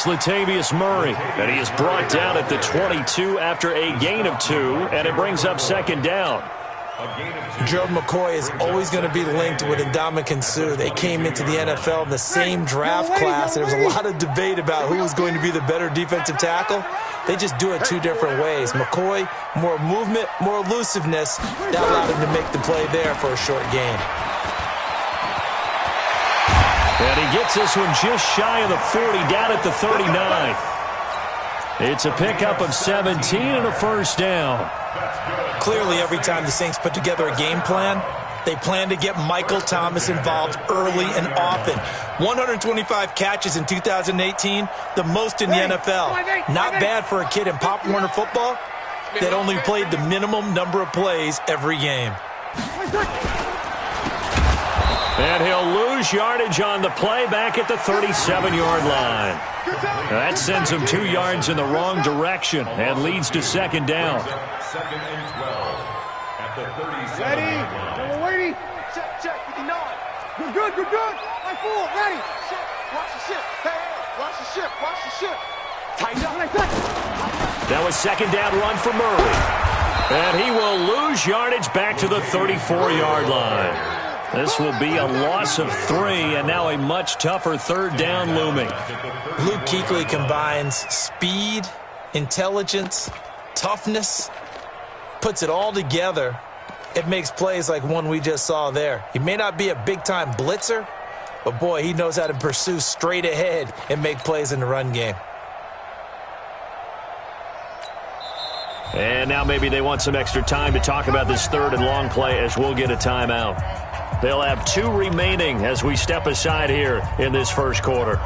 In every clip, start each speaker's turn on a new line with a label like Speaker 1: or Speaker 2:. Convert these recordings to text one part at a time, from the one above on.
Speaker 1: Latavius Murray, and he is brought down at the 22 after a gain of 2, and it brings up second down.
Speaker 2: Gerald McCoy is always going to be linked with Ndamukong Suh. They came into the NFL in the same draft class, and there was a lot of debate about who was going to be the better defensive tackle. They just do it two different ways. McCoy, more movement, more elusiveness. That allowed him to make the play there for a short gain.
Speaker 1: And he gets this one just shy of the 40, down at the 39. It's a pickup of 17 and a first down.
Speaker 2: Clearly, every time the Saints put together a game plan, they plan to get Michael Thomas involved early and often. 125 catches in 2018, the most in the NFL. Not bad for a kid in Pop Warner football that only played the minimum number of plays every game.
Speaker 1: And he'll lose yardage on the play back at the 37-yard line. That sends him 2 yards in the wrong direction and leads to second down.
Speaker 3: Second and 12 at the 37.
Speaker 4: Ready? We're waiting. Check. 59. Good. Line 4. Ready. Ship. Watch the ship. Hey. Watch the ship. Tighten up.
Speaker 1: That was second down run for Murray. And he will lose yardage back to the 34-yard line. This will be a loss of 3, and now a much tougher third down looming.
Speaker 2: Luke Kuechly combines speed, intelligence, toughness, puts it all together. It makes plays like one we just saw there. He may not be a big-time blitzer, but boy, he knows how to pursue straight ahead and make plays in the run game.
Speaker 1: And now maybe they want some extra time to talk about this third and long play as we'll get a timeout. They'll have 2 remaining as we step aside here in this first quarter.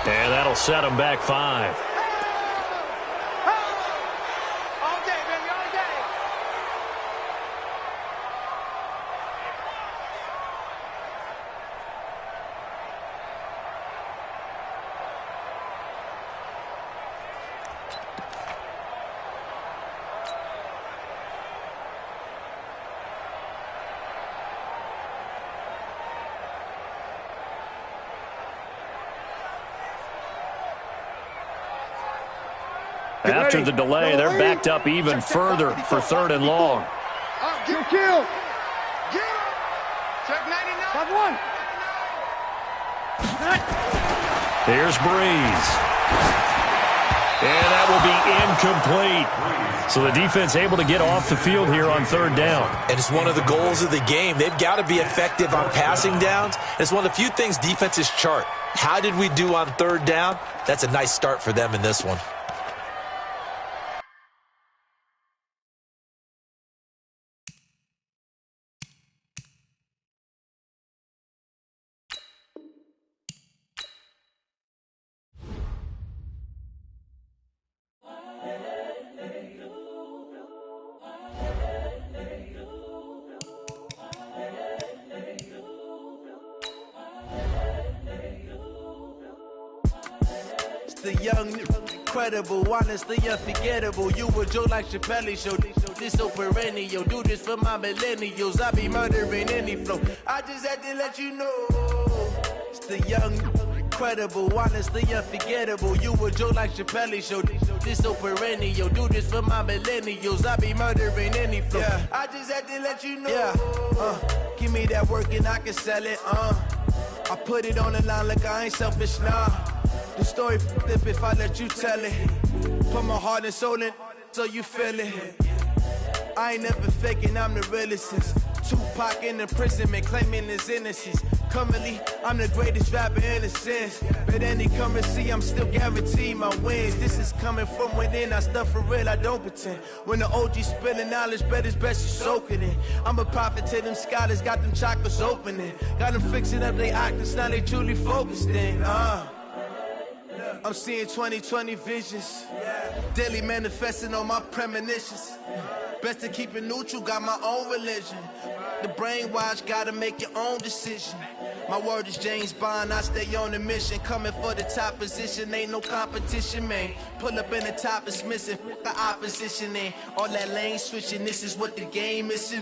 Speaker 1: And that'll set them back 5.
Speaker 4: All day, baby, all day.
Speaker 1: After the delay, they're backed up even further for third and long.
Speaker 4: Kill. Check 99. 5-1.
Speaker 1: Here's Breeze. And that will be incomplete. So the defense able to get off the field here on third down.
Speaker 2: And it's one of the goals of the game. They've got to be effective on passing downs. It's one of the few things defenses chart. How did we do on third down? That's a nice start for them in this one.
Speaker 5: The young, incredible, honestly unforgettable. You a Joe like Chappelle show. This so perennial. Do this for my millennials. I be murdering any flow. I just had to let you know. It's the young, incredible, honestly unforgettable. You a Joe like Chappelle show. This so perennial. Do this for my millennials. I be murdering any flow. Yeah. I just had to let you know. Yeah. Give me that work and I can sell it. I put it on the line like I ain't selfish, nah. The story flip if I let you tell it. Put my heart and soul in so you feel it. I ain't never faking, I'm the realest since Tupac in imprisonment, claiming his innocence. Currently, I'm the greatest rapper in a sense. But any currency, I'm still guaranteed my wins. This is coming from within. I stuff for real, I don't pretend. When the OG spilling knowledge, bet it's best you soak it in. I'm a prophet to them scholars, got them chakras opening. Got them fixing up their octaves, now they truly focused in. I'm seeing 2020 visions. Daily manifesting on my premonitions. Best to keep it neutral, got my own religion. The brainwash, gotta make your own decision. My word is James Bond, I stay on a mission. Coming for the top position, ain't no competition, man. Pull up in the top, it's missing, the opposition in. All that lane switching, this is what the game is.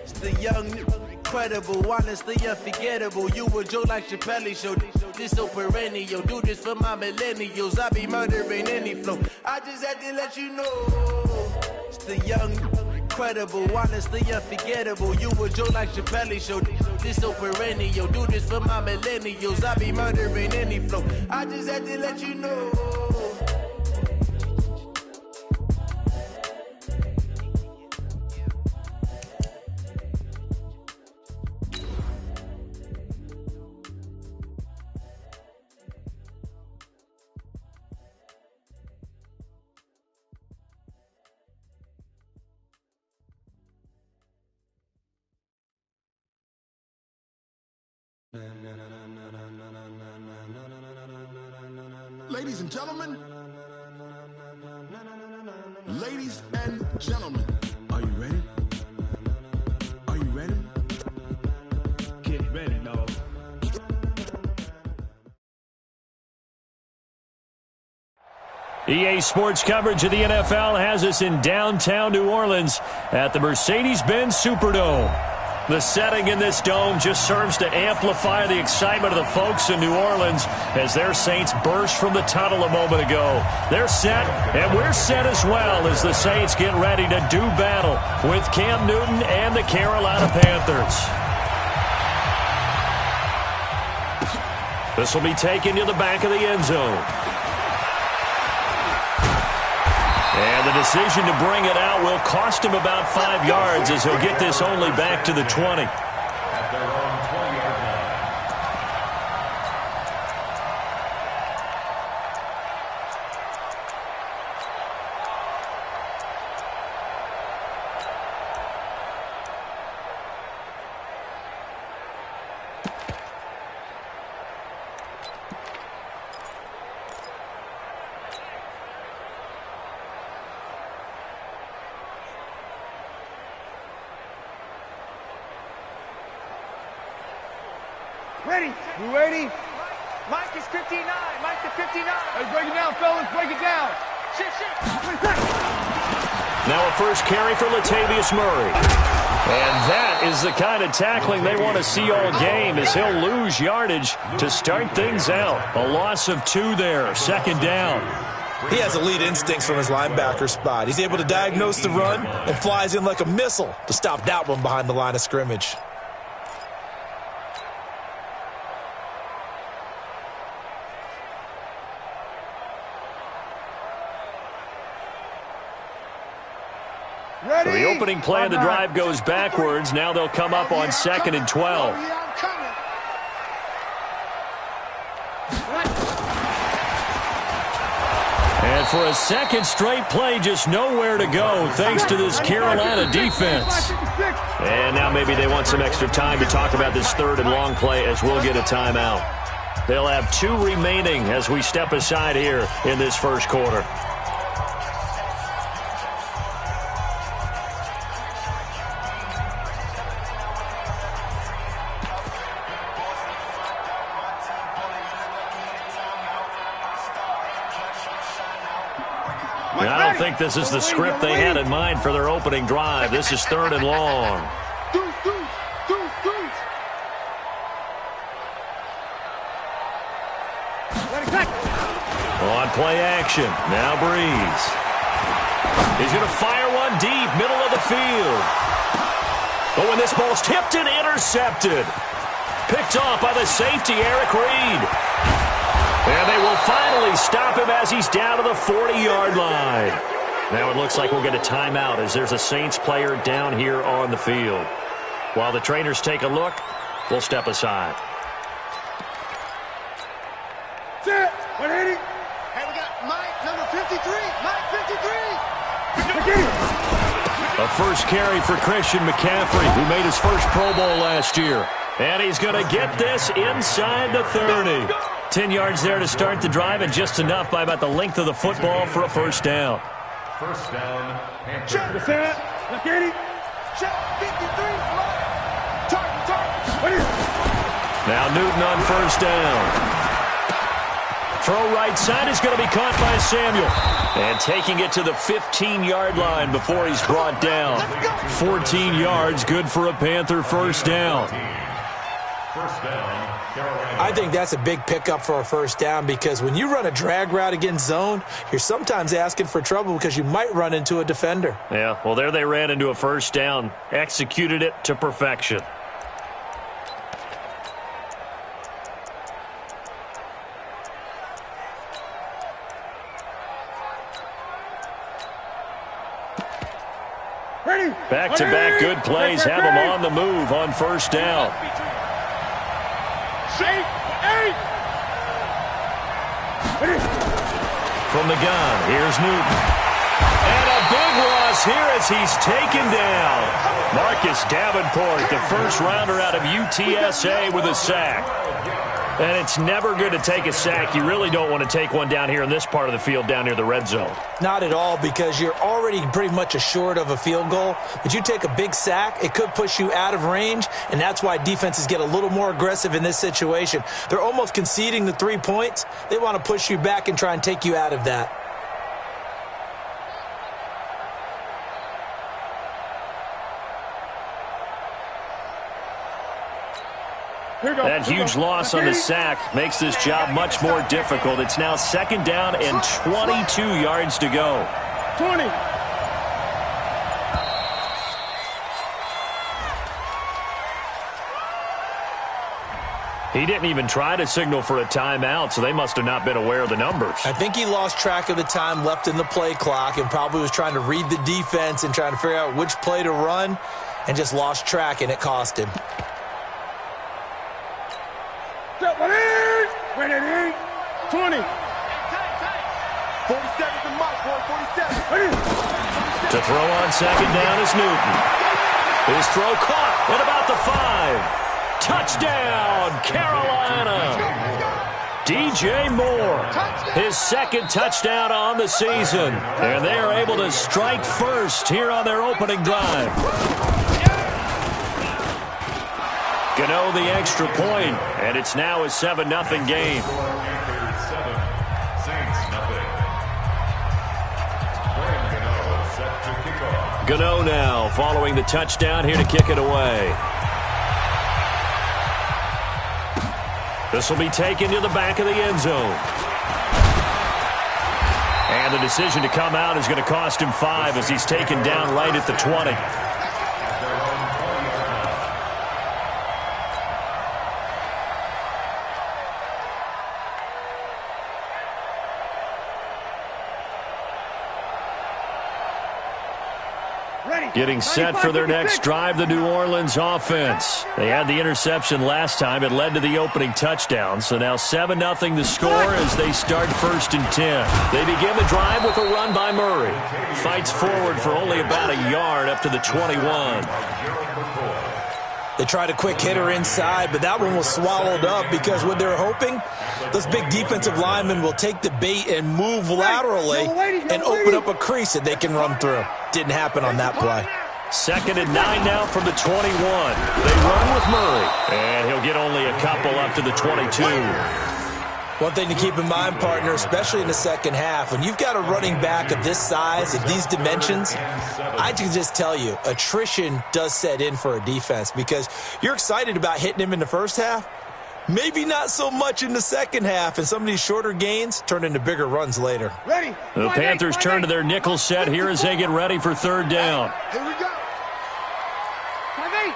Speaker 5: It's the young, incredible, honestly unforgettable. You a Joe like Chappelle show. This so perennial, do this for my millennials. I be murdering any flow. I just had to let you know. It's the young, incredible, honestly unforgettable. You a Joe like Chappelle show. This so perennial, do this for my millennials. I be murdering any flow. I just had to let you know.
Speaker 6: Ladies and gentlemen, ladies and gentlemen, are you ready? Are you ready? Get ready, dog.
Speaker 1: EA Sports coverage of the NFL has us in downtown New Orleans at the Mercedes-Benz Superdome. The setting in this dome just serves to amplify the excitement of the folks in New Orleans as their Saints burst from the tunnel a moment ago. They're set, and we're set as well as the Saints get ready to do battle with Cam Newton and the Carolina Panthers. This will be taken to the back of the end zone. And the decision to bring it out will cost him about 5 yards as he'll get this only back to the 20.
Speaker 3: At their own 20-yard line.
Speaker 4: Ready? You ready? Mike is 59. Mike to 59. Hey, break it down, fellas. Break it down. Shit.
Speaker 1: Now a first carry for Latavius Murray. And that is the kind of tackling they want to see all game as he'll lose yardage to start things out. A loss of 2 there, second down.
Speaker 2: He has elite instincts from his linebacker spot. He's able to diagnose the run and flies in like a missile to stop that one behind the line of scrimmage.
Speaker 1: So the opening play of the drive goes backwards. Now they'll come up on 2nd and 12. And for a second straight play, just nowhere to go thanks to this Carolina defense. And now maybe they want some extra time to talk about this 3rd and long play as we'll get a timeout. They'll have 2 remaining as we step aside here in this first quarter. I don't think this is the script they had in mind for their opening drive. This is 3rd and long. On play action. Now Breeze. He's going to fire one deep, middle of the field. But when this ball's tipped and intercepted. Picked off by the safety, Eric Reed. And they will finally stop him as he's down to the 40-yard line. Now it looks like we'll get a timeout as there's a Saints player down here on the field. While the trainers take a look, will step aside.
Speaker 4: Set. 180. Hey, we got Mike, number 53. Mike, 53.
Speaker 1: A first carry for Christian McCaffrey, who made his first Pro Bowl last year. And he's going to get this inside the 30. 10 yards there to start the drive, and just enough by about the length of the football for a first down.
Speaker 3: First down, Panthers.
Speaker 4: Check. Set. 180. Check. 53. Target.
Speaker 1: Now Newton on first down. Throw right side is going to be caught by Samuel. And taking it to the 15-yard line before he's brought down. 14 yards, good for a Panther first down.
Speaker 3: First down, Carolina.
Speaker 2: I think that's a big pickup for a first down, because when you run a drag route against zone, you're sometimes asking for trouble because you might run into a defender.
Speaker 1: Yeah, well, there they ran into a first down. Executed it to perfection. Back-to-back good plays have them on the move on first down. From the gun, here's Newton. And a big loss here as he's taken down. Marcus Davenport, the first rounder out of UTSA, with a sack. And it's never good to take a sack. You really don't want to take one down here in this part of the field down near the red zone.
Speaker 2: Not at all, because you're already pretty much assured of a field goal. But you take a big sack, it could push you out of range, and that's why defenses get a little more aggressive in this situation. They're almost conceding the 3 points. They want to push you back and try and take you out of that.
Speaker 1: That huge loss on the sack makes this job much more difficult. It's now second down and 22 yards to go.
Speaker 4: 20.
Speaker 1: He didn't even try to signal for a timeout, so they must have not been aware of the numbers.
Speaker 2: I think he lost track of the time left in the play clock and probably was trying to read the defense and trying to figure out which play to run, and just lost track, and it cost him.
Speaker 4: 20. 40 seconds to Mike, boy. 47.
Speaker 1: To throw on second down is Newton. His throw caught at about the 5. Touchdown, Carolina. DJ Moore, his second touchdown on the season. And they are able to strike first here on their opening drive. Gano the extra point, and it's now a 7-0 game.
Speaker 3: Panthers 7, Saints nothing. Brian Gano set to kick off.
Speaker 1: Gano now following the touchdown here to kick it away. This will be taken to the back of the end zone. And the decision to come out is going to cost him 5 as he's taken down right at the 20. Getting set for their next drive, the New Orleans offense. They had the interception last time. It led to the opening touchdown. So now 7-0 the score as they start 1st and 10. They begin the drive with a run by Murray. Fights forward for only about a yard up to the 21.
Speaker 2: They tried a quick hitter inside, but that one was swallowed up because what they're hoping, those big defensive linemen will take the bait and move laterally and open up a crease that they can run through. Didn't happen on that play.
Speaker 1: 2nd and 9 now from the 21. They run with Murray, and he'll get only a couple up to the 22.
Speaker 2: One thing to keep in mind, partner, especially in the second half, when you've got a running back of this size, of these dimensions, I can just tell you, attrition does set in for a defense because you're excited about hitting him in the first half, maybe not so much in the second half, and some of these shorter gains turn into bigger runs later.
Speaker 4: Ready.
Speaker 1: The Panthers turn to their nickel set here as they get ready for 3rd down.
Speaker 4: Here we go. 5-8. Hey,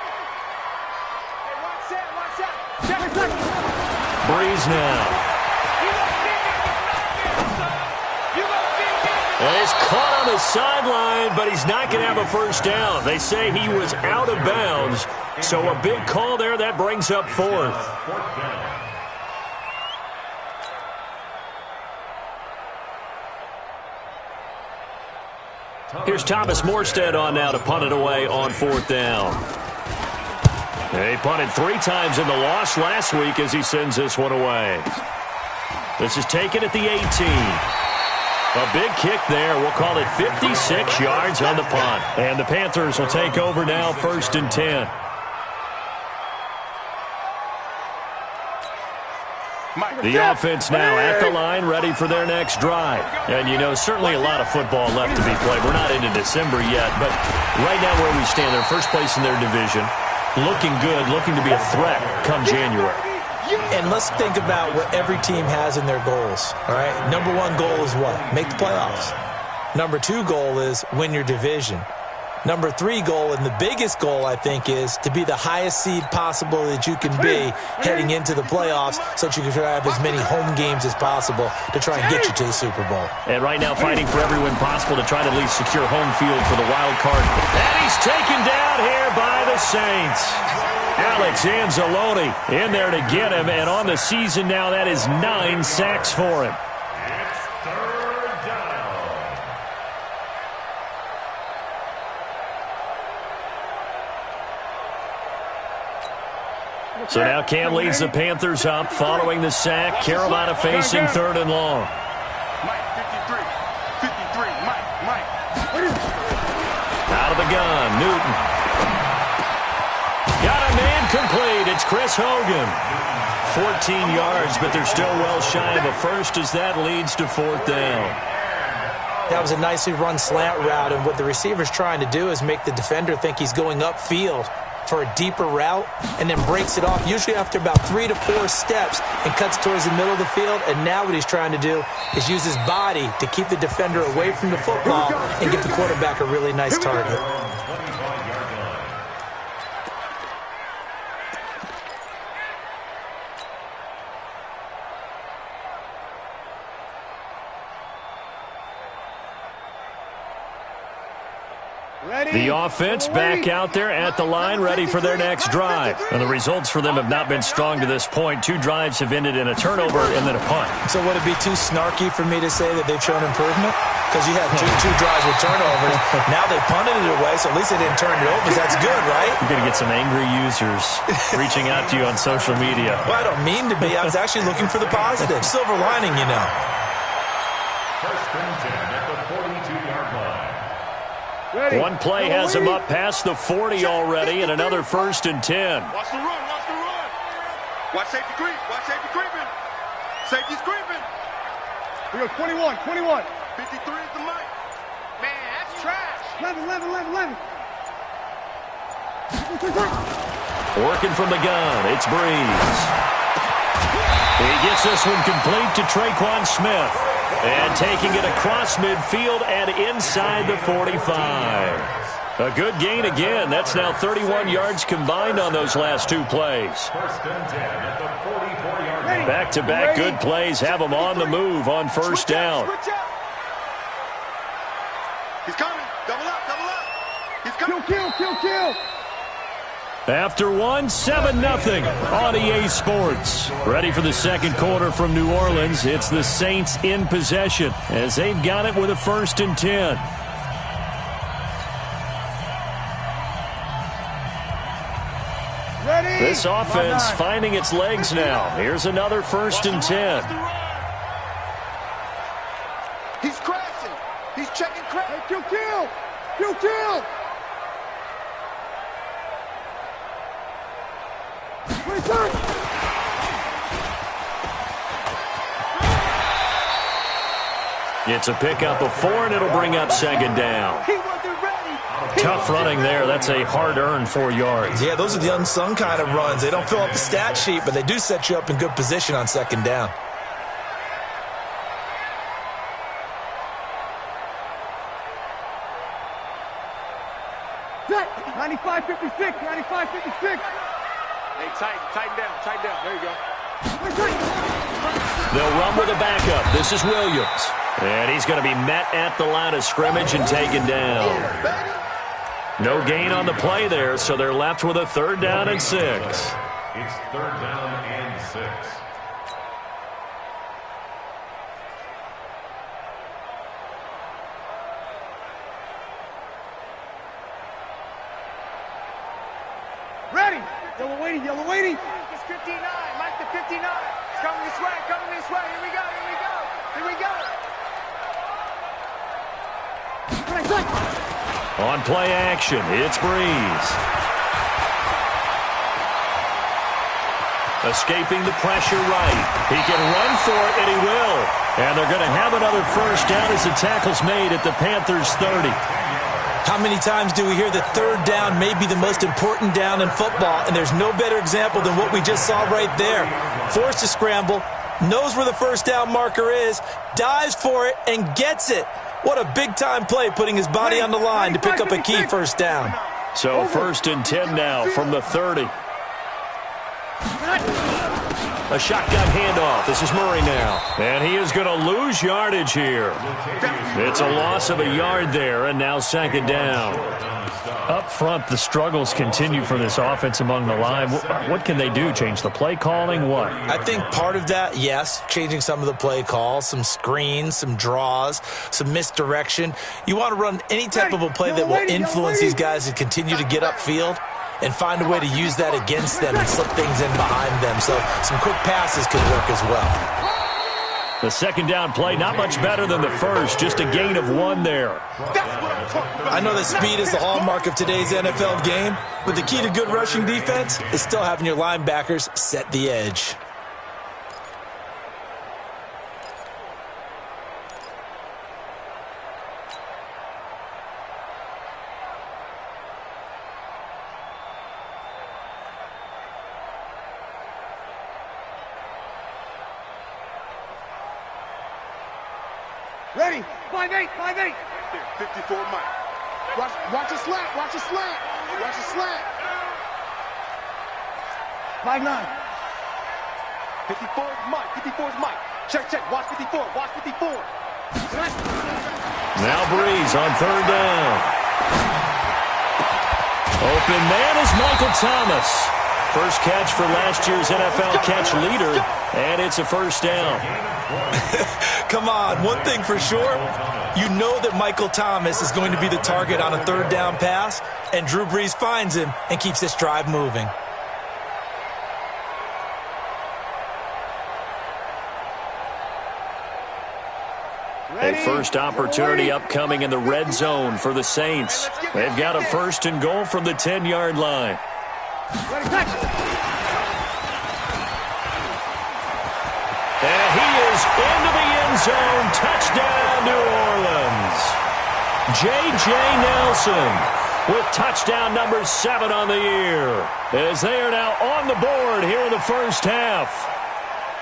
Speaker 4: watch that.
Speaker 1: Breeze now. And he's caught on the sideline, but he's not going to have a first down. They say he was out of bounds, so a big call there. That brings up fourth. Here's Thomas Morstead on now to punt it away on fourth down. He punted 3 times in the loss last week as he sends this one away. This is taken at the 18. A big kick there. We'll call it 56 yards on the punt. And the Panthers will take over now, 1st and 10. The offense now at the line, ready for their next drive. And, you know, certainly a lot of football left to be played. We're not into December yet, but right now where we stand, they're first place in their division, looking good, looking to be a threat come January.
Speaker 2: And let's think about what every team has in their goals, all right? Number 1 goal is what? Make the playoffs. Number 2 goal is win your division. Number 3 goal, and the biggest goal, I think, is to be the highest seed possible that you can be heading into the playoffs so that you can try to have as many home games as possible to try and get you to the Super Bowl.
Speaker 1: And right now fighting for every win possible to try to at least secure home field for the wild card. And he's taken down here by the Saints. Alex Anzalone in there to get him, and on the season now, that is 9 sacks for him. So now Cam leads the Panthers up following the sack. Carolina facing 3rd and long.
Speaker 4: Mike, 53, Mike.
Speaker 1: Out of the gun, Newton. Got a man complete. It's Chris Hogan. 14 yards, but they're still well shy of a first as that leads to 4th down.
Speaker 2: That was a nicely run slant route, and what the receiver's trying to do is make the defender think he's going upfield for a deeper route, and then breaks it off, usually after about 3 to 4 steps, and cuts towards the middle of the field. And now what he's trying to do is use his body to keep the defender away from the football and give the quarterback a really nice target.
Speaker 1: The offense back out there at the line, ready for their next drive. And the results for them have not been strong to this point. 2 drives have ended in a turnover and then a punt.
Speaker 2: So would it be too snarky for me to say that they've shown improvement? Because you had two drives with turnovers. Now they punted it away, so at least they didn't turn it over. That's good, right?
Speaker 1: You're going to get some angry users reaching out to you on social media.
Speaker 2: Well, I don't mean to be. I was actually looking for the positive. Silver lining, you know.
Speaker 3: 1st and 10 at the 42-yard line.
Speaker 4: Ready.
Speaker 1: One play has him up past the 40 already, and another 1st and 10.
Speaker 4: Watch the run, watch the run. Watch safety creep, watch safety creeping. Safety's creeping. We go 21. 53 is the mic. Man, that's trash. 11.
Speaker 1: Working from the gun, it's Breeze. He gets this one complete to Traquan Smith. And taking it across midfield and inside the 45. A good gain again. That's now 31 yards combined on those last 2 plays.
Speaker 3: 1st and 10 at the 44-yard line.
Speaker 1: Back-to-back good plays have them on the move on 1st down.
Speaker 4: He's coming. Double up. He's coming. Kill.
Speaker 1: After 1, 7-0 on EA Sports. Ready for the second quarter from New Orleans. It's the Saints in possession as they've got it with a 1st and 10.
Speaker 4: Ready.
Speaker 1: This offense finding its legs now. Here's another 1st and 10.
Speaker 4: He's crashing. He's checking crash. Hey, kill.
Speaker 1: It's a pickup of 4, and it'll bring up 2nd down.
Speaker 4: He wasn't ready.
Speaker 1: Tough running there. That's a hard-earned 4 yards.
Speaker 2: Yeah, those are the unsung kind of runs. They don't fill up the stat sheet, but they do set you up in good position on 2nd down.
Speaker 4: Set. 95-56. Hey, tighten down. There you go.
Speaker 1: They'll run with a backup. This is Williams. And he's going to be met at the line of scrimmage and taken down. No gain on the play there, so they're left with a 3rd down and 6.
Speaker 3: It's 3rd down and 6.
Speaker 4: Ready. Yellow waiting, yellow waiting. It's 59. Mike the 59. It's coming this way, coming this way. Here we go, here we go. Here we go.
Speaker 1: On play action, it's Breeze. Escaping the pressure right. He can run for it, and he will. And they're going to have another 1st down as the tackle's made at the Panthers' 30.
Speaker 2: How many times do we hear that 3rd down may be the most important down in football, and there's no better example than what we just saw right there. Forced to scramble, knows where the 1st down marker is, dives for it, and gets it. What a big-time play, putting his body on the line to pick up a key 1st down.
Speaker 1: So 1st and 10 now from the 30. A shotgun handoff. This is Murray now. And he is going to lose yardage here. It's a loss of a yard there, and now 2nd down. Up front, the struggles continue for this offense among the line. What can they do? Change the play calling? What?
Speaker 2: I think part of that, yes, changing some of the play calls, some screens, some draws, some misdirection. You want to run any type of a play that will influence these guys to continue to get upfield and find a way to use that against them and slip things in behind them. So some quick passes could work as well.
Speaker 1: The 2nd down play, not much better than the 1st, just a gain of 1 there.
Speaker 2: I know that speed is the hallmark of today's NFL game, but the key to good rushing defense is still having your linebackers set the edge.
Speaker 4: Ready. 5-8, 5-8. 54 Mike. Watch a slant, watch a slant. Watch a slant. 5-9. 54 Mike, 54 is Mike. Check, watch 54, watch 54.
Speaker 1: Now Breeze on 3rd down. Open man is Michael Thomas. First catch for last year's NFL catch leader, and it's a 1st down.
Speaker 2: Come on, one thing for sure, you know that Michael Thomas is going to be the target on a 3rd down pass, and Drew Brees finds him and keeps this drive moving.
Speaker 1: A first opportunity upcoming in the red zone for the Saints. They've got a 1st and goal from the 10-yard line. And he is into the end zone. Touchdown, New Orleans. J.J. Nelson with touchdown number 7 on the year, as they are now on the board here in the 1st half.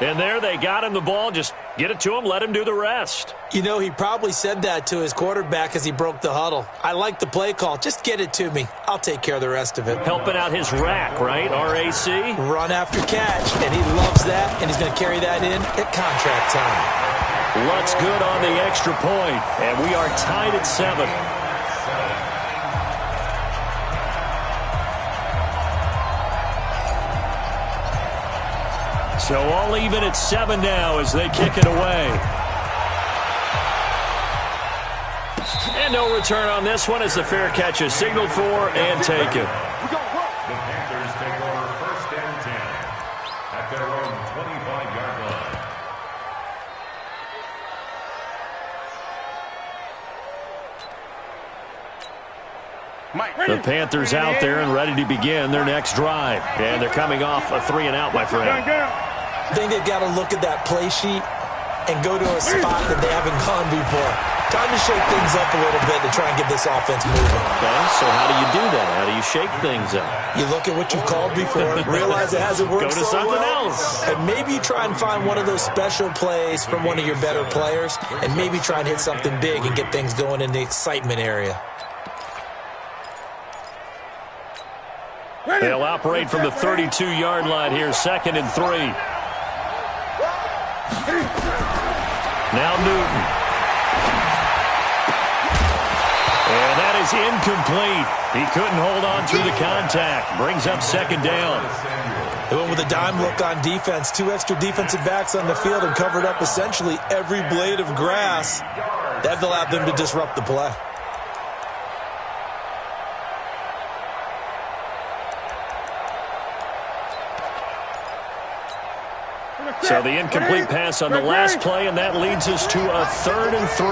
Speaker 1: And there they got him the ball. Just get it to him, let him do the rest.
Speaker 2: You know, he probably said that to his quarterback as he broke the huddle. I like the play call. Just get it to me. I'll take care of the rest of it.
Speaker 1: Helping out his rack, right? RAC?
Speaker 2: Run after catch, and he loves that, and he's going to carry that in at contract time.
Speaker 1: Looks good on the extra point, and we are tied at 7. So all even at 7 now as they kick it away. And no return on this one as the fair catch is signaled for and taken.
Speaker 3: The Panthers take over 1st and 10 at their own 25-yard line.
Speaker 1: The Panthers out there and ready to begin their next drive. And they're coming off a 3-and-out, my friend.
Speaker 2: I think they've got to look at that play sheet and go to a spot that they haven't gone before. Time to shake things up a little bit to try and get this offense moving.
Speaker 1: Okay, so how do you do that? How do you shake things up?
Speaker 2: You look at what you've called before, realize it hasn't worked
Speaker 1: Go to
Speaker 2: so
Speaker 1: something
Speaker 2: well,
Speaker 1: else.
Speaker 2: and maybe you try and find one of those special plays from one of your better players, and maybe try and hit something big and get things going in the excitement area.
Speaker 1: They'll operate from the 32-yard line here, 2nd and 3. Now Newton. is incomplete. He couldn't hold on through the contact. Brings up second down.
Speaker 2: They went with a dime look on defense. 2 extra defensive backs on the field and covered up essentially every blade of grass. That allowed them to disrupt the play.
Speaker 1: So the incomplete pass on the last play, and that leads us to a 3rd and 3.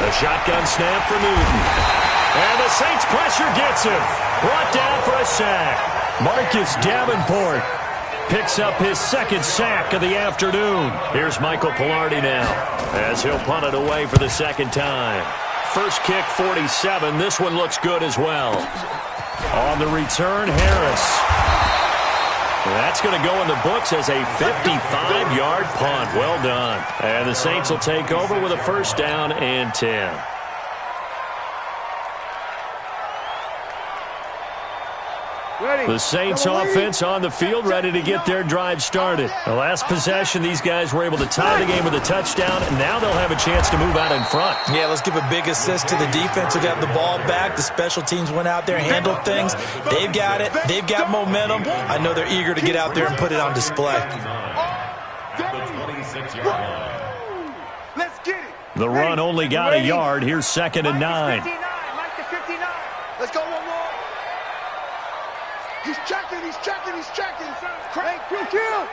Speaker 1: A shotgun snap for Newton. And the Saints pressure gets him. Brought down for a sack. Marcus Davenport picks up his 2nd sack of the afternoon. Here's Michael Pilardi now as he'll punt it away for the 2nd time. First kick, 47. This one looks good as well. On the return, Harris. That's going to go in the books as a 55-yard punt. Well done. And the Saints will take over with a 1st down and 10. The Saints offense on the field, ready to get their drive started. The last possession, these guys were able to tie the game with a touchdown, and now they'll have a chance to move out in front.
Speaker 2: Yeah, let's give a big assist to the defense who got the ball back. The special teams went out there, handled things. They've got it. They've got momentum. I know they're eager to get out there and put it on display.
Speaker 4: Let's get it.
Speaker 1: The run only got a yard. Here's 2nd and 9.
Speaker 4: Let's go one more. He's checking. Crank, you kill.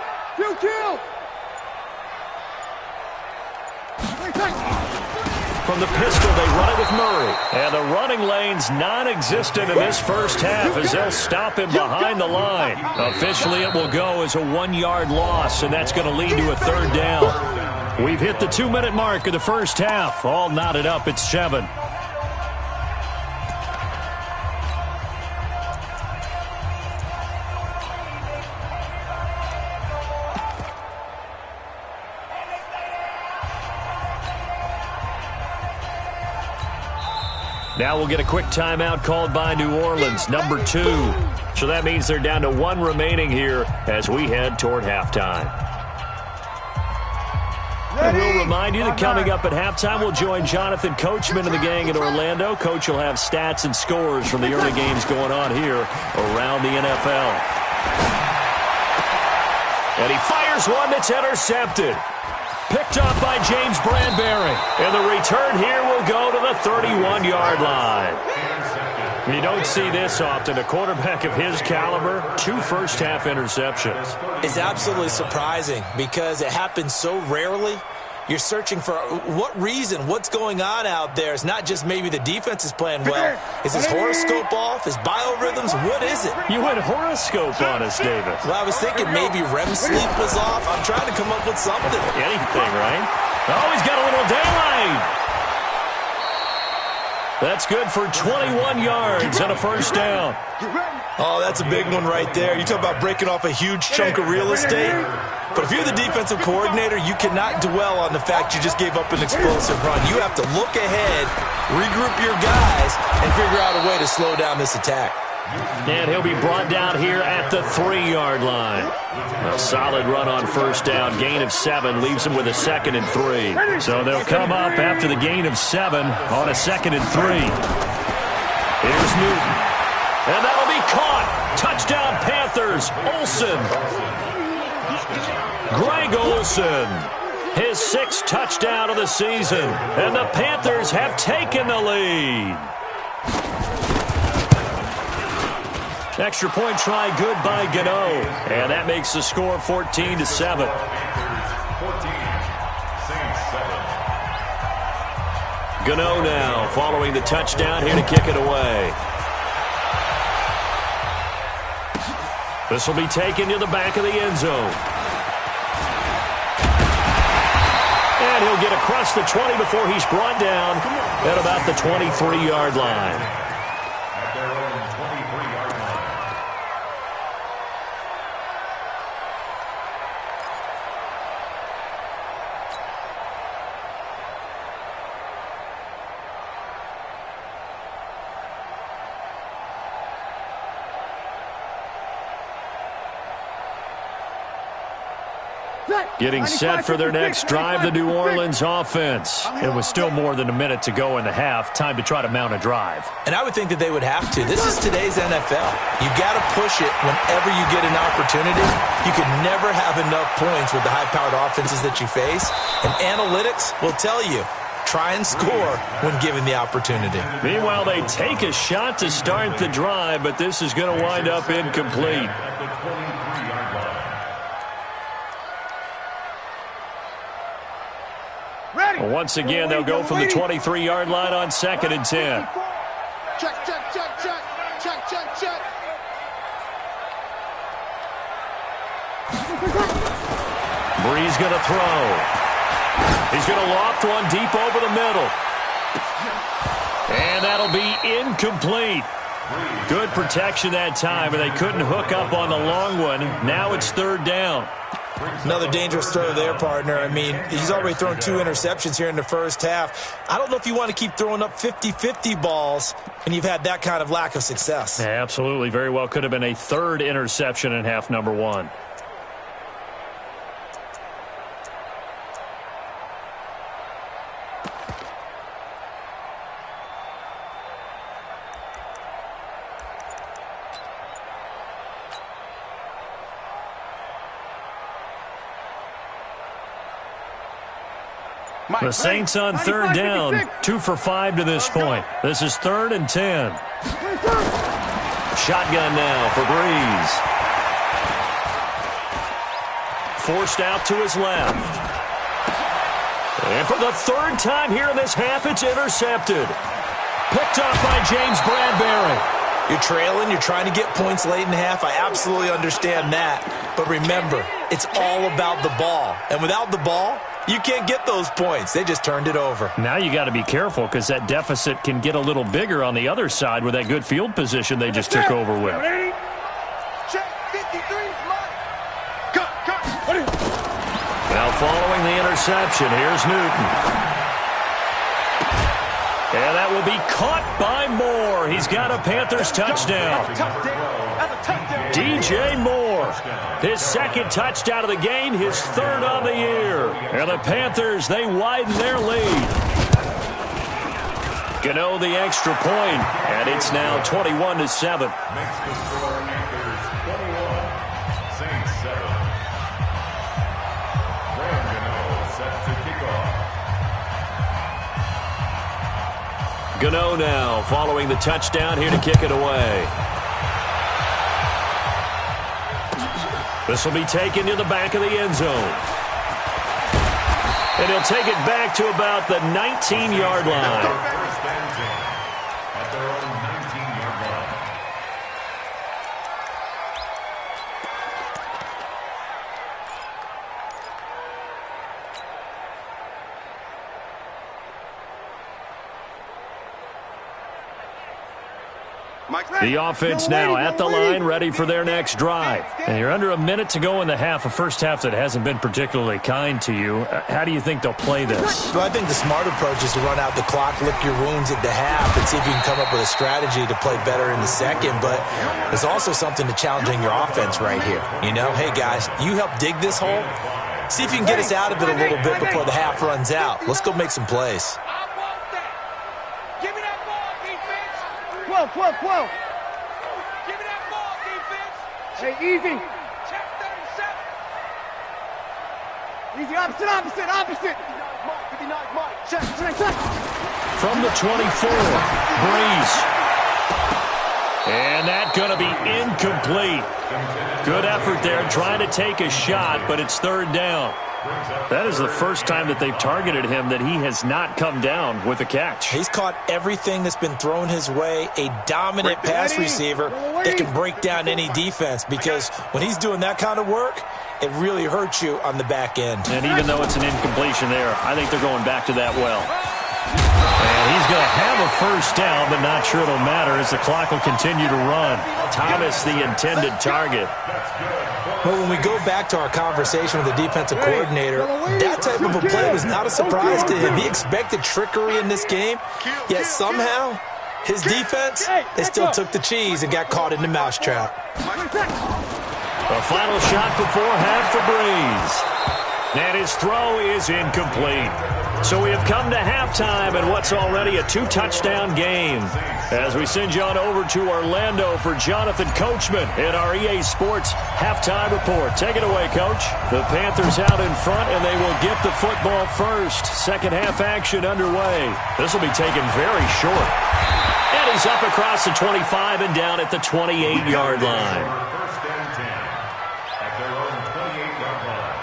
Speaker 1: From the pistol, they run it with Murray. And the running lane's non-existent in this first half as they'll stop him behind the line. Officially, it will go as a 1-yard loss, and that's going to lead to a 3rd down. We've hit the 2-minute mark of the first half. All knotted up at 7. Now we'll get a quick timeout called by New Orleans, number 2. So that means they're down to 1 remaining here as we head toward halftime. And we'll remind you that coming up at halftime, we'll join Jonathan Coachman and the gang in Orlando. Coach will have stats and scores from the early games going on here around the NFL. And he fires one that's intercepted. Picked up by James Bradbury. And the return here will go to the 31-yard line. You don't see this often. A quarterback of his caliber, 2 first-half interceptions.
Speaker 2: It's absolutely surprising because it happens so rarely. You're searching for what reason, what's going on out there. It's not just maybe the defense is playing well. Is his horoscope off? His biorhythms? What is it?
Speaker 1: You went horoscope on us, David.
Speaker 2: Well, I was thinking maybe REM sleep was off. I'm trying to come up with something.
Speaker 1: Anything, right? Oh, he's got a little daylight. That's good for 21 yards and a 1st down.
Speaker 2: Oh, that's a big one right there. You talk about breaking off a huge chunk of real estate. But if you're the defensive coordinator, you cannot dwell on the fact you just gave up an explosive run. You have to look ahead, regroup your guys, and figure out a way to slow down this attack.
Speaker 1: And he'll be brought down here at the 3-yard line. A solid run on 1st down. Gain of 7 leaves him with a 2nd and 3. So they'll come up after the gain of 7 on a 2nd and 3. Here's Newton. And that'll be caught. Touchdown Panthers. Olsen. Greg Olsen. His 6th touchdown of the season. And the Panthers have taken the lead. Extra point try good by Gano. And that makes the score 14-7. Gano now following the touchdown here to kick it away. This will be taken to the back of the end zone. And he'll get across the 20 before he's brought down at about the 23-yard line. Getting set for their next drive, the New Orleans offense. It was still more than a minute to go in the half. Time to try to mount a drive.
Speaker 2: And I would think that they would have to. This is today's NFL. You got to push it whenever you get an opportunity. You can never have enough points with the high-powered offenses that you face. And analytics will tell you, try and score when given the opportunity.
Speaker 1: Meanwhile, they take a shot to start the drive, but this is going to wind up incomplete. Once again, they'll go from the 23-yard line on 2nd and 10.
Speaker 4: Check, check, check, check. Check, check, check.
Speaker 1: Breeze going to throw. He's going to loft one deep over the middle. And that'll be incomplete. Good protection that time, and they couldn't hook up on the long one. Now it's 3rd down.
Speaker 2: Another dangerous throw there, partner. I mean, he's already thrown 2 interceptions here in the first half. I don't know if you want to keep throwing up 50-50 balls, and you've had that kind of lack of success.
Speaker 1: Yeah, absolutely. Very well could have been a 3rd interception in half number 1. The Saints on 3rd down, 2 for 5 to this point. This is 3rd and 10. Shotgun now for Breeze. Forced out to his left. And for the 3rd time here in this half, it's intercepted. Picked up by James Bradbury.
Speaker 2: You're trailing, you're trying to get points late in the half. I absolutely understand that. But remember, it's all about the ball. And without the ball, you can't get those points. They just turned it over.
Speaker 1: Now you got to be careful because that deficit can get a little bigger on the other side with that good field position they just took over with.
Speaker 4: Check, 53, cut.
Speaker 1: Now following the interception, here's Newton. And that will be caught by Moore. He's got a Panthers touchdown. DJ Moore, his 2nd touchdown of the game, his 3rd on the year. And the Panthers, they widen their lead. Gano the extra point, and it's now 21-7.
Speaker 3: Makes the score Panthers 21, Saints 7. Graham Gano set to kick off.
Speaker 1: Gano now following the touchdown here to kick it away. This will be taken to the back of the end zone. And he'll take it back to about the 19-yard line.
Speaker 3: First and 10 at their own 19-yard line.
Speaker 1: The offense now at the line, ready for their next drive. And you're under a minute to go in the half, a first half that hasn't been particularly kind to you. How do you think they'll play this?
Speaker 2: Well, I think the smart approach is to run out the clock, lick your wounds at the half, and see if you can come up with a strategy to play better in the second. But there's also something to challenging your offense right here. You know, hey, guys, you help dig this hole. See if you can get us out of it a little bit before the half runs out. Let's go make some plays.
Speaker 4: 12. Give me that ball, defense. Hey, easy. Check 37. Easy, opposite. 59, Mike. Check.
Speaker 1: From the 24, Breeze. And that's going to be incomplete. Good effort there, trying to take a shot, but it's 3rd down. That is the first time that they've targeted him that he has not come down with a catch.
Speaker 2: He's caught everything that's been thrown his way, a dominant pass receiver that can break down any defense, because when he's doing that kind of work, it really hurts you on the back end.
Speaker 1: And even though it's an incompletion there, I think they're going back to that well. And he's going to have a first down, but not sure it'll matter as the clock will continue to run. Thomas, the intended target.
Speaker 2: But when we go back to our conversation with the defensive coordinator, that type of a play was not a surprise to him. He expected trickery in this game, yet somehow his defense, they still took the cheese and got caught in the mousetrap.
Speaker 1: A final shot before half for Breeze. And his throw is incomplete. So we have come to halftime in what's already a 2-touchdown game. As we send you on over to Orlando for Jonathan Coachman in our EA Sports halftime report. Take it away, Coach. The Panthers out in front, and they will get the football first. Second half action underway. This will be taken very short. And he's up across the 25 and down at the 28-yard line.
Speaker 3: First and 10 at their own 28-yard line.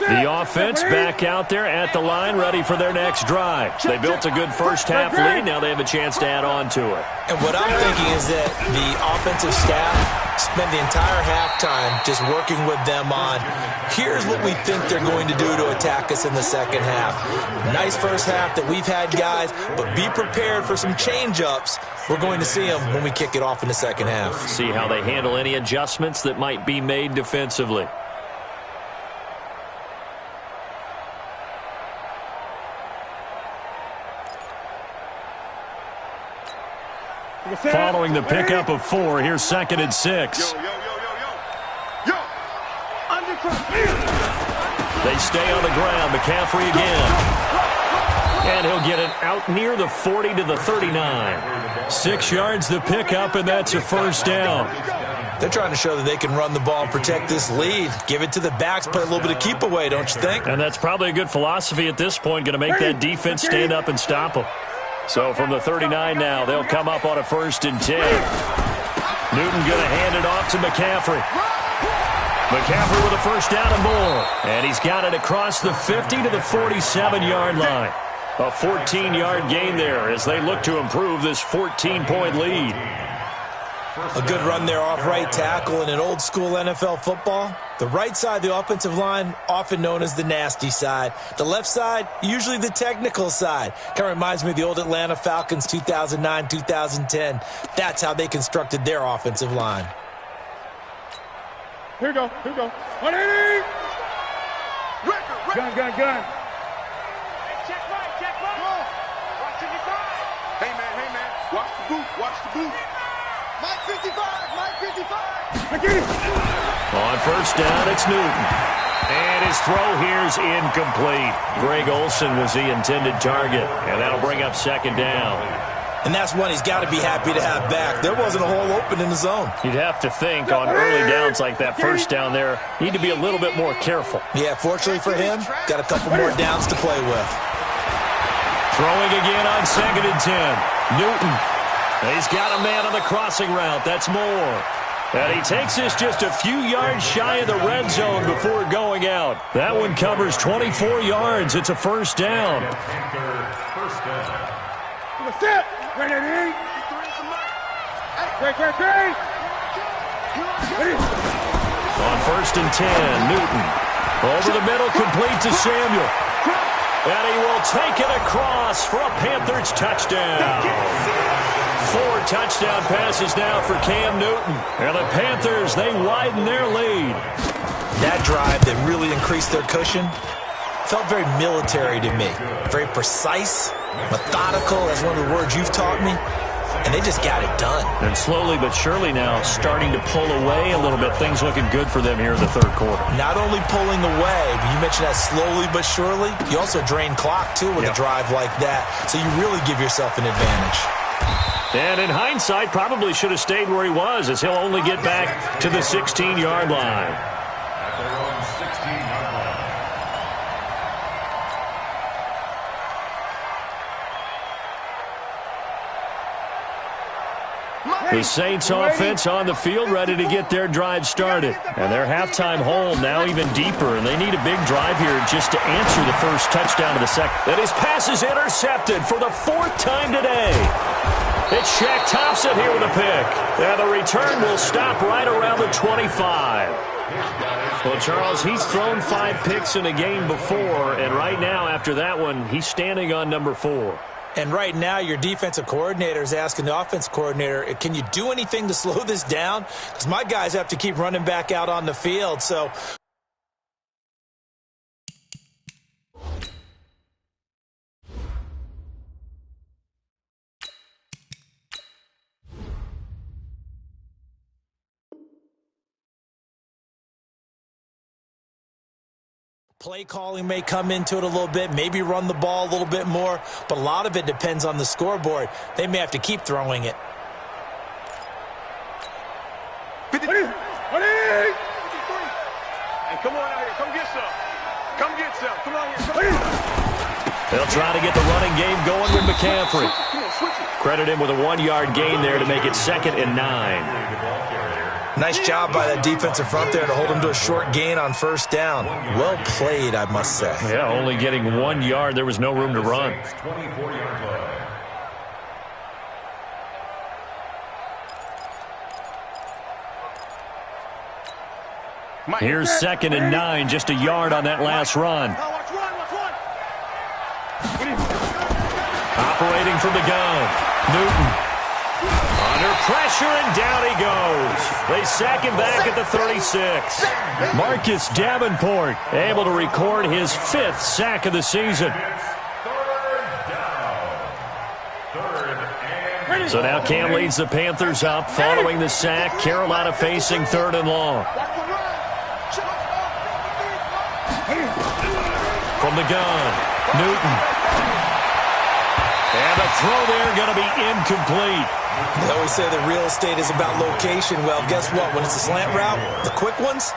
Speaker 1: The offense back out there at the line, ready for their next drive. They built a good first-half lead. Now they have a chance to add on to it.
Speaker 2: And what I'm thinking is that the offensive staff spend the entire halftime just working with them on, here's what we think they're going to do to attack us in the second half. Nice first half that we've had, guys, but be prepared for some change-ups. We're going to see them when we kick it off in the second half.
Speaker 1: See how they handle any adjustments that might be made defensively. Following the pickup of 4, here's 2nd and 6.
Speaker 4: Yo. Undercut.
Speaker 1: They stay on the ground. McCaffrey again. And he'll get it out near the 40 to the 39. 6 yards the pickup, and that's a first down.
Speaker 2: They're trying to show that they can run the ball and protect this lead. Give it to the backs, play a little bit of keep away, don't you think?
Speaker 1: And that's probably a good philosophy at this point, going to make that defense stand up and stop them. So from the 39 now, they'll come up on a 1st and 10. Newton going to hand it off to McCaffrey. McCaffrey with a first down and more. And he's got it across the 50 to the 47-yard line. A 14-yard gain there as they look to improve this 14-point lead.
Speaker 2: A good run there off right tackle in an old-school NFL football. The right side of the offensive line, often known as the nasty side. The left side, usually the technical side. Kind of reminds me of the old Atlanta Falcons 2009, 2010. That's how they constructed their offensive line.
Speaker 4: Here we go. 180. Gun. Check right. Watch your drive. Hey, man. Watch the booth. Mike 55.
Speaker 1: On first down, it's Newton. And his throw here's incomplete. Greg Olsen was the intended target, and that'll bring up 2nd down.
Speaker 2: And that's one he's got to be happy to have back. There wasn't a hole open in the zone.
Speaker 1: You'd have to think on early downs like that first down there, need to be a little bit more careful.
Speaker 2: Yeah, fortunately for him, got a couple more downs to play with.
Speaker 1: Throwing again on 2nd and 10. Newton. He's got a man on the crossing route. That's Moore. And he takes this just a few yards shy of the red zone before going out. That one covers 24 yards. It's a first down.
Speaker 4: Sit. Ready.
Speaker 1: On 1st and 10, Newton. Over the middle, complete to Samuel. And he will take it across for a Panthers touchdown. 4 touchdown passes now for Cam Newton. And the Panthers, they widen their lead.
Speaker 2: That drive that really increased their cushion felt very military to me. Very precise, methodical, that's one of the words you've taught me. And they just got it done.
Speaker 1: And slowly but surely now starting to pull away a little bit. Things looking good for them here in the 3rd quarter.
Speaker 2: Not only pulling away, but you mentioned that slowly but surely. You also drain clock, too, with a drive like that. So you really give yourself an advantage.
Speaker 1: And in hindsight, probably should have stayed where he was, as he'll only get back to the 16-yard line.
Speaker 3: At their own 16-yard line.
Speaker 1: The Saints offense on the field ready to get their drive started. And their halftime hole now even deeper, and they need a big drive here just to answer the first touchdown of the second. And his pass is intercepted for the 4th time today. It's Shaq Thompson here with a pick. And the return will stop right around the 25. Well, Charles, he's thrown 5 picks in a game before, and right now, after that one, he's standing on number 4.
Speaker 2: And right now, your defensive coordinator is asking the offense coordinator, can you do anything to slow this down? Because my guys have to keep running back out on the field. So play calling may come into it a little bit, maybe run the ball a little bit more, but a lot of it depends on the scoreboard. They may have to keep throwing it.
Speaker 4: 53. Hey, come on out here. Come get some. Come get some. Come on here.
Speaker 1: They'll try to get the running game going with McCaffrey. Credit him with a 1-yard gain there to make it 2nd and 9.
Speaker 2: Nice job by that defensive front there to hold him to a short gain on 1st down. Well played, I must say.
Speaker 1: Yeah, only getting 1 yard. There was no room to run.
Speaker 3: 24-yard line.
Speaker 1: Here's 2nd and 9, just a yard on that last run. Operating from the gun, Newton. Under pressure, and down he goes. They sack him back at the 36. Marcus Davenport able to record his 5th sack of the season. So now Cam leads the Panthers up following the sack. Carolina facing 3rd and long. From the gun, Newton. And the throw there going to be incomplete.
Speaker 2: They always say that real estate is about location. Well, guess what? When it's a slant route, the quick ones,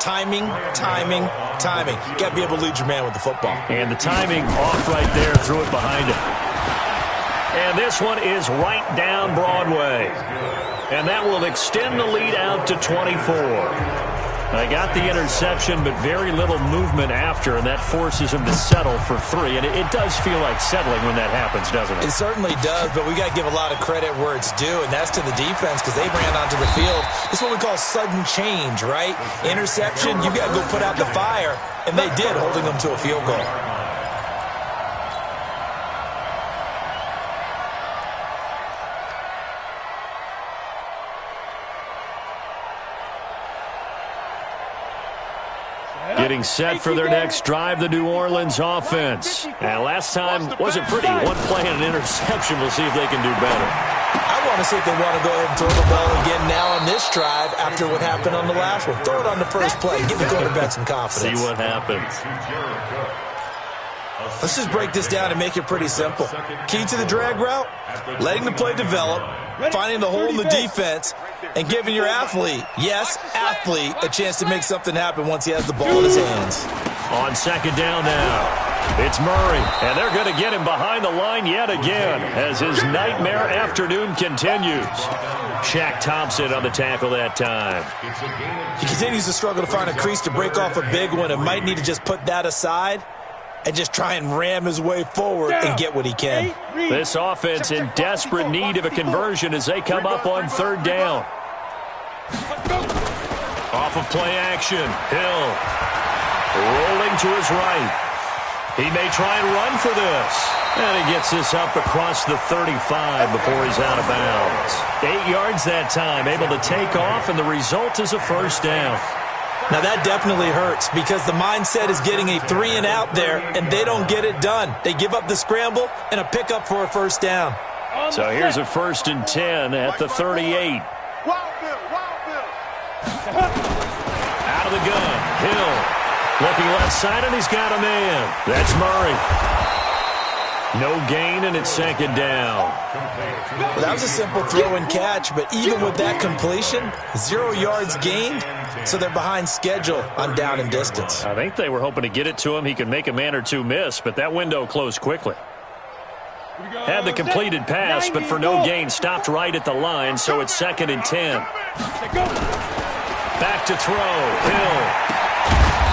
Speaker 2: timing, timing, timing. You got to be able to lead your man with the football.
Speaker 1: And the timing off right there, threw it behind him. And this one is right down Broadway. And that will extend the lead out to 24. They got the interception, but very little movement after, and that forces him to settle for 3. And it does feel like settling when that happens, doesn't it?
Speaker 2: It certainly does, but we got to give a lot of credit where it's due, and that's to the defense because they ran onto the field. It's what we call sudden change, right? Interception, you got to go put out the fire, and they did, holding them to a field goal.
Speaker 1: Getting set for their next drive, the New Orleans offense. And last time wasn't pretty. 1 play and an interception. We'll see if they can do better.
Speaker 2: I want to see if they want to go ahead and throw the ball again now on this drive after what happened on the last one. Throw it on the first play. Give the quarterback some confidence.
Speaker 1: See what happens.
Speaker 2: Let's just break this down and make it pretty simple. Key to the drag route, letting the play develop, finding the hole in the defense, and giving your athlete, yes, athlete, a chance to make something happen once he has the ball in his hands.
Speaker 1: On 2nd down now, it's Murray, and they're going to get him behind the line yet again as his nightmare afternoon continues. Shaq Thompson on the tackle that time.
Speaker 2: He continues to struggle to find a crease to break off a big one and might need to just put that aside and just try and ram his way forward and get what he can.
Speaker 1: This offense in desperate need of a conversion as they come up on 3rd down. Off of play action, Hill rolling to his right. He may try and run for this. And he gets this up across the 35 before he's out of bounds. 8 yards that time, able to take off, and the result is a 1st down.
Speaker 2: Now that definitely hurts because the mindset is getting a 3 and out there, and they don't get it done. They give up the scramble and a pickup for a 1st down.
Speaker 1: So here's a 1st and 10 at the 38. Out of the gun, Hill looking left side, and he's got a man. That's Murray. No gain, and it's 2nd down.
Speaker 2: Well, that was a simple throw and catch, but even with that completion, 0 yards gained, so they're behind schedule on down and distance.
Speaker 1: I think they were hoping to get it to him. He could make a man or two miss, but that window closed quickly. Had the completed pass, but for no gain, stopped right at the line, so it's 2nd and 10. Back to throw, Hill.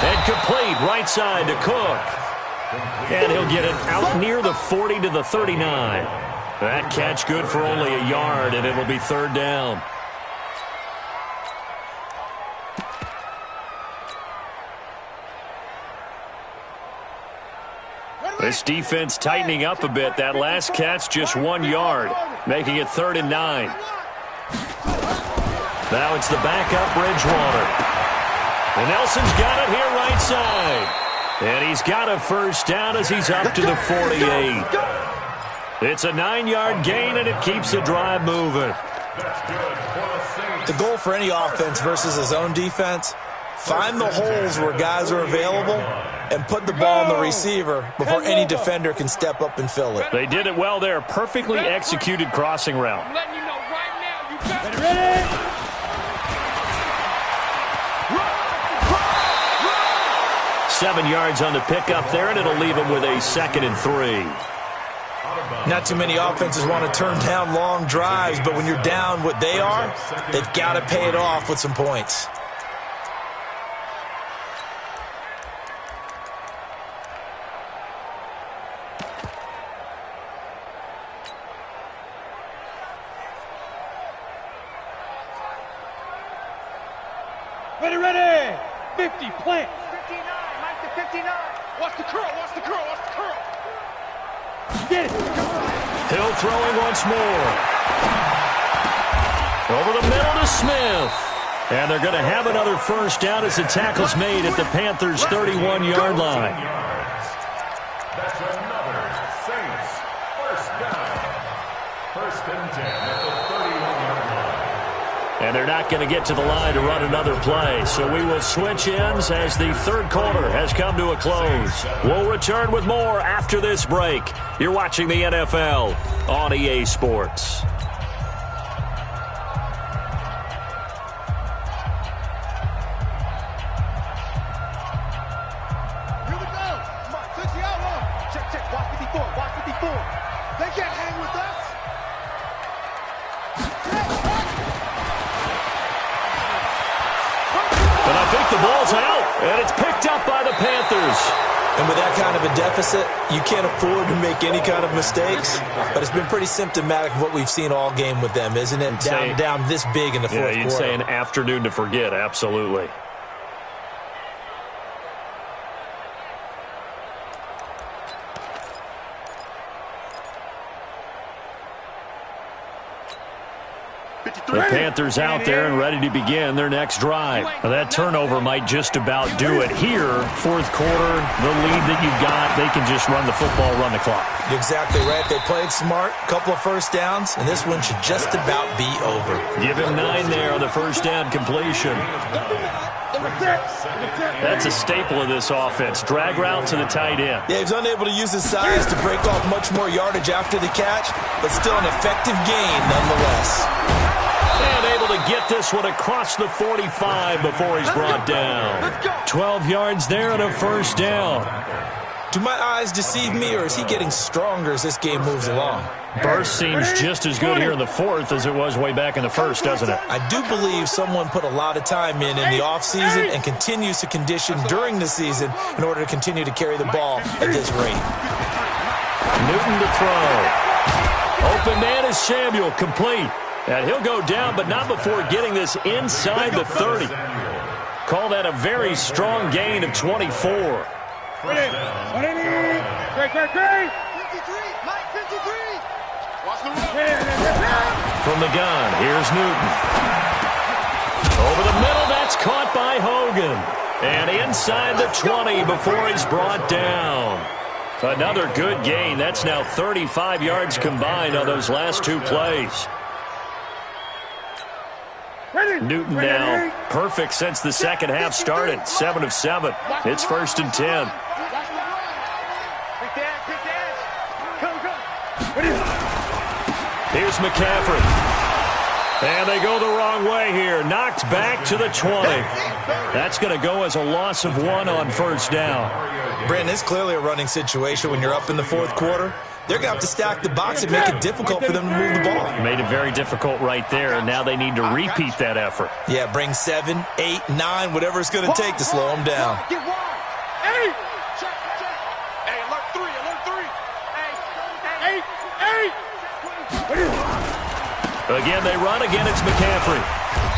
Speaker 1: And complete, right side to Cook. And he'll get it out near the 40 to the 39. That catch good for only a yard, and it'll be 3rd down. This defense tightening up a bit. That last catch just 1 yard, making it 3rd and 9. Now it's the backup Bridgewater. And Nelson's got it here right side. And he's got a first down as he's up to the 48. It's a 9-yard gain, and it keeps the drive moving.
Speaker 2: The goal for any offense versus his own defense, find the holes where guys are available and put the ball on the receiver before any defender can step up and fill it.
Speaker 1: They did it well there. Perfectly executed crossing route.
Speaker 4: I'm letting you know right now, you got ready?
Speaker 1: 7 yards on the pickup there, and it'll leave him with a 2nd and 3.
Speaker 2: Not too many offenses want to turn down long drives, but when you're down what they are, they've got to pay it off with some points.
Speaker 4: Ready! 50, plant. 59, Mike to 59. Watch the curl, watch the curl, watch the curl. Get it.
Speaker 1: Hill throwing once more. Over the middle to Smith. And they're going to have another first down as the tackle's made at the Panthers' 31-yard line.
Speaker 3: That's another Saints first down. 1st and 10 at the 31-yard line.
Speaker 1: And they're not going to get to the line to run another play. So we will switch ends as the 3rd quarter has come to a close. We'll return with more after this break. You're watching the NFL on EA Sports.
Speaker 4: Here we go. Come on, touch the outlaw. Check. Watch 54, watch 54. They can't hang with us.
Speaker 1: And I think the ball's out, and it's picked up by the Panthers.
Speaker 2: And with that kind of a deficit, you can't afford to make any kind of mistakes. But it's been pretty symptomatic of what we've seen all game with them, isn't it? Down this big in the fourth quarter.
Speaker 1: Yeah, you'd say an afternoon to forget, absolutely. The Panthers out there and ready to begin their next drive. Now, that turnover might just about do it here. 4th quarter, the lead that you've got, they can just run the football, run the clock.
Speaker 2: You're exactly right. They played smart, couple of first downs, and this one should just about be over.
Speaker 1: Give him 9 there on the first down completion. That's a staple of this offense. Drag route to the tight end.
Speaker 2: Yeah, he was unable to use his size to break off much more yardage after the catch, but still an effective gain nonetheless.
Speaker 1: And able to get this one across the 45 before he's brought down. 12 yards there and a first down.
Speaker 2: Do my eyes deceive me, or is he getting stronger as this game moves along?
Speaker 1: Burst seems just as good here in the 4th as it was way back in the 1st, doesn't it?
Speaker 2: I do believe someone put a lot of time in the offseason and continues to condition during the season in order to continue to carry the ball at this rate.
Speaker 1: Newton to throw. Open man is Samuel, complete. And he'll go down, but not before getting this inside the 30. Call that a very strong gain of 24.
Speaker 4: Great. 53, Mike 53. Watch the run.
Speaker 1: From the gun, here's Newton. Over the middle, that's caught by Hogan. And inside the 20 before he's brought down. Another good gain. That's now 35 yards combined on those last 2 plays. Newton now perfect since the second half started. 7 of 7. It's 1st and 10. Here's McCaffrey. And they go the wrong way here. Knocked back to the 20. That's going to go as a loss of 1 on first down.
Speaker 2: Brandon, it's clearly a running situation when you're up in the 4th quarter. They're going to have to stack the box and make it difficult for them to move the ball.
Speaker 1: Made it very difficult right there, and now they need to repeat that effort.
Speaker 2: Yeah, bring 7, 8, 9, whatever it's going to take to slow them down.
Speaker 4: Get wide. Hey, alert 3, alert 3. Hey.
Speaker 1: Again, they run. Again, it's McCaffrey.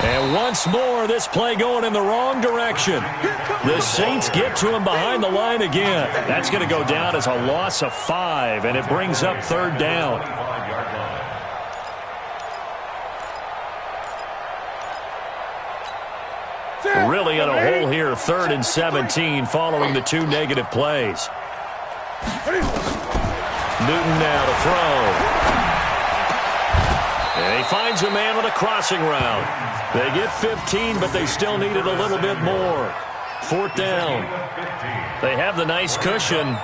Speaker 1: And once more, this play going in the wrong direction. The Saints get to him behind the line again. That's going to go down as a loss of 5, and it brings up third down. Really in a hole here, 3rd and 17 following the 2 negative plays. Newton now to throw. And he finds a man with a crossing route. They get 15, but they still needed a little bit more. 4th down. They have the nice cushion.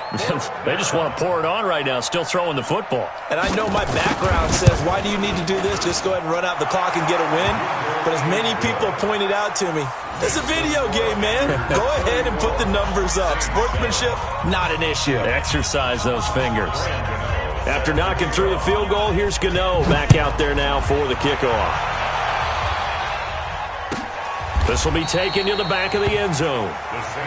Speaker 1: They just want to pour it on right now, still throwing the football.
Speaker 2: And I know my background says, why do you need to do this? Just go ahead and run out the clock and get a win. But as many people pointed out to me, it's a video game, man. Go ahead and put the numbers up. Sportsmanship, not an issue.
Speaker 1: Exercise those fingers. After knocking through the field goal, here's Gano back out there now for the kickoff. This will be taken to the back of the end zone.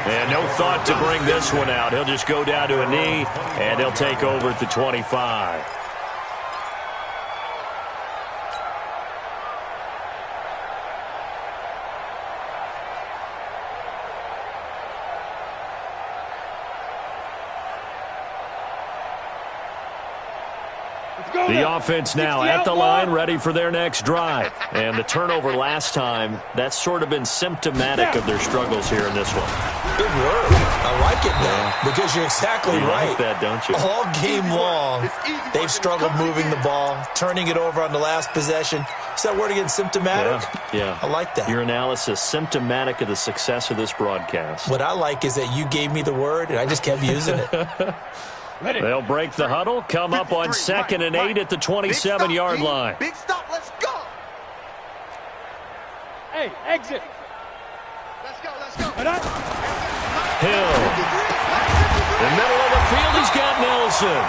Speaker 1: And no thought to bring this one out. He'll just go down to a knee, and he'll take over at the 25. The offense now at the line, ready for their next drive. And the turnover last time, that's sort of been symptomatic of their struggles here in this one.
Speaker 2: Good word. I like it now, because you're exactly right.
Speaker 1: You like that, don't you?
Speaker 2: All game long, they've struggled moving the ball, turning it over on the last possession. Is that word again, symptomatic?
Speaker 1: Yeah.
Speaker 2: I like that.
Speaker 1: Your analysis, symptomatic of the success of this broadcast.
Speaker 2: What I like is that you gave me the word, and I just kept using it.
Speaker 1: They'll break the huddle, come up on 2nd and 8 at the 27-yard line.
Speaker 4: Big stop, let's go.
Speaker 7: Hey, exit.
Speaker 4: Let's go, let's go.
Speaker 1: Hill. In the middle of the field, he's got Nelson.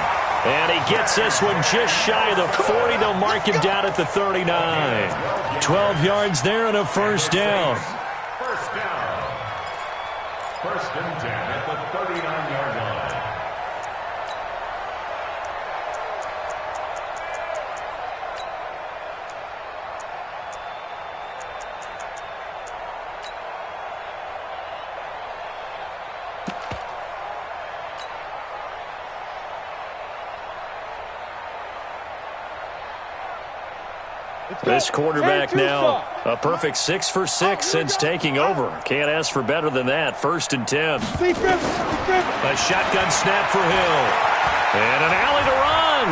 Speaker 1: And he gets this one just shy of the 40. They'll mark him down at the 39. 12 yards there and a first down.
Speaker 3: First down. 1st and 10 at the 39-yard line.
Speaker 1: This quarterback now a perfect 6 for 6 since taking over. Can't ask for better than that. 1st and 10. A shotgun snap for Hill. And an alley to run.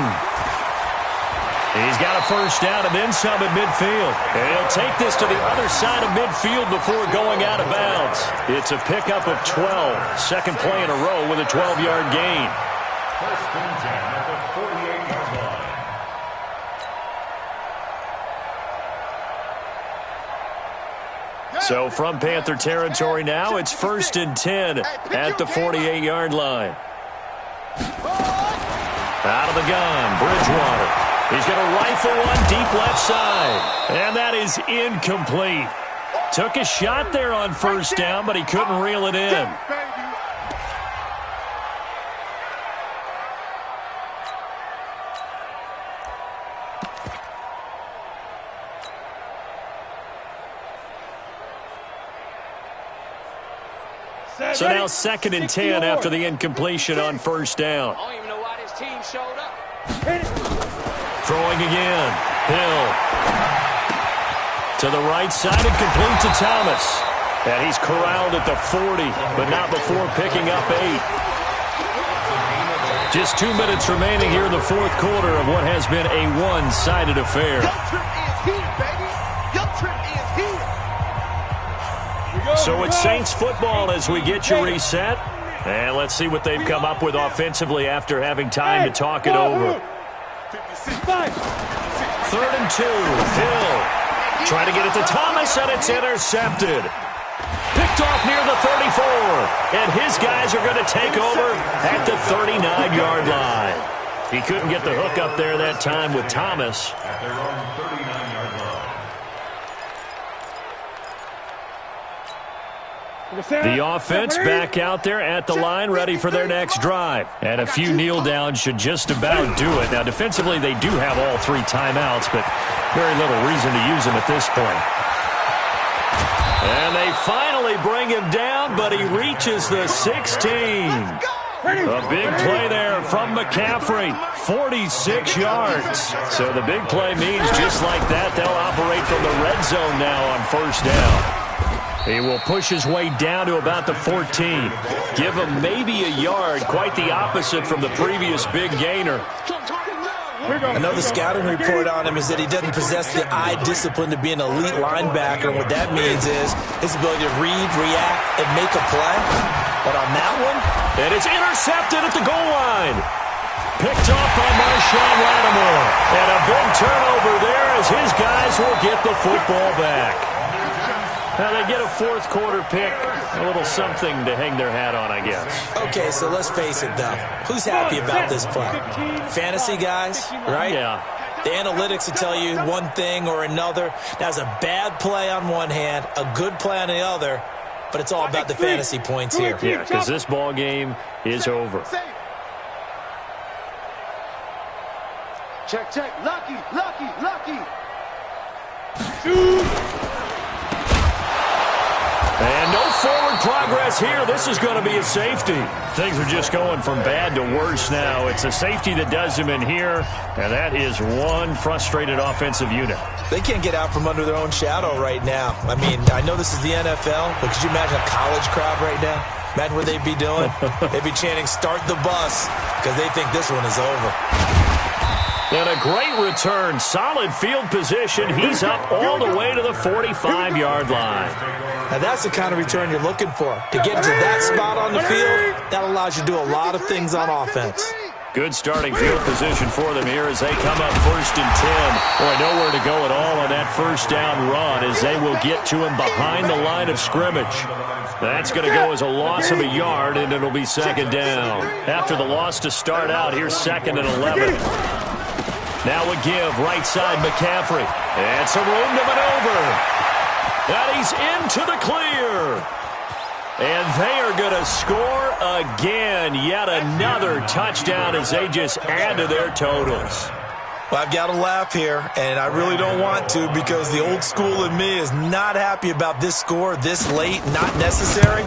Speaker 1: He's got a first down and then some at midfield. And he'll take this to the other side of midfield before going out of bounds. It's a pickup of 12. Second play in a row with a 12-yard gain.
Speaker 3: 1st and 10 at the 48-yard line.
Speaker 1: So from Panther territory now, it's 1st and 10 at the 48-yard line. Out of the gun, Bridgewater. He's going to rifle one deep left side. And that is incomplete. Took a shot there on first down, but he couldn't reel it in. So now 2nd and 10 after the incompletion on first down.
Speaker 7: I don't even know why this team showed up.
Speaker 1: Throwing again. Hill. To the right side and complete to Thomas. And he's corralled at the 40, but not before picking up 8. Just 2 minutes remaining here in the fourth quarter of what has been a one-sided affair.
Speaker 4: Your trip is here, baby. Your trip is here.
Speaker 1: So it's Saints football as we get you reset. And let's see what they've come up with offensively after having time to talk it over. 3rd and 2. Hill trying to get it to Thomas, and it's intercepted. Picked off near the 34. And his guys are going to take over at the 39-yard line. He couldn't get the hook up there that time with Thomas.
Speaker 3: At their own 39-yard line.
Speaker 1: The offense back out there at the line, ready for their next drive. And a few kneel downs should just about do it. Now, defensively, they do have all 3 timeouts, but very little reason to use them at this point. And they finally bring him down, but he reaches the 16. A big play there from McCaffrey, 46 yards. So the big play means just like that, they'll operate from the red zone now on first down. He will push his way down to about the 14. Give him maybe a yard, quite the opposite from the previous big gainer.
Speaker 2: I know the scouting report on him is that he doesn't possess the eye discipline to be an elite linebacker. And what that means is his ability to read, react, and make a play. But on that one,
Speaker 1: and it's intercepted at the goal line. Picked off by Marshawn Lattimore. And a big turnover there as his guys will get the football back. Now they get a fourth quarter pick, a little something to hang their hat on, I guess.
Speaker 2: Okay, so let's face it, though. Who's happy about this play? Fantasy guys, right?
Speaker 1: Yeah.
Speaker 2: The analytics will tell you one thing or another. That's a bad play on one hand, a good play on the other, but it's all about the fantasy points here.
Speaker 1: Yeah, because this ball game is over.
Speaker 4: Check, check. Lucky, lucky, lucky.
Speaker 1: And no forward progress here. This is going to be a safety. Things are just going from bad to worse now. It's a safety that does him in here, and that is one frustrated offensive unit.
Speaker 2: They can't get out from under their own shadow right now. I mean, I know this is the NFL, but could you imagine a college crowd right now? Imagine what they'd be doing. They'd be chanting, "Start the bus," because they think this one is over.
Speaker 1: And a great return. Solid field position. He's up all the way to the 45-yard line.
Speaker 2: Now, that's the kind of return you're looking for. To get to that spot on the field, that allows you to do a lot of things on offense.
Speaker 1: Good starting field position for them here as they come up 1st and 10. Boy, nowhere to go at all on that first down run as they will get to him behind the line of scrimmage. That's going to go as a loss of a yard, and it'll be 2nd down. After the loss to start out, here's 2nd and 11. Now a give, right side McCaffrey. And some room to maneuver. And he's into the clear. And they are going to score again. Yet another touchdown as they just add to their totals.
Speaker 2: Well, I've got to laugh here, and I really don't want to because the old school in me is not happy about this score this late, not necessary.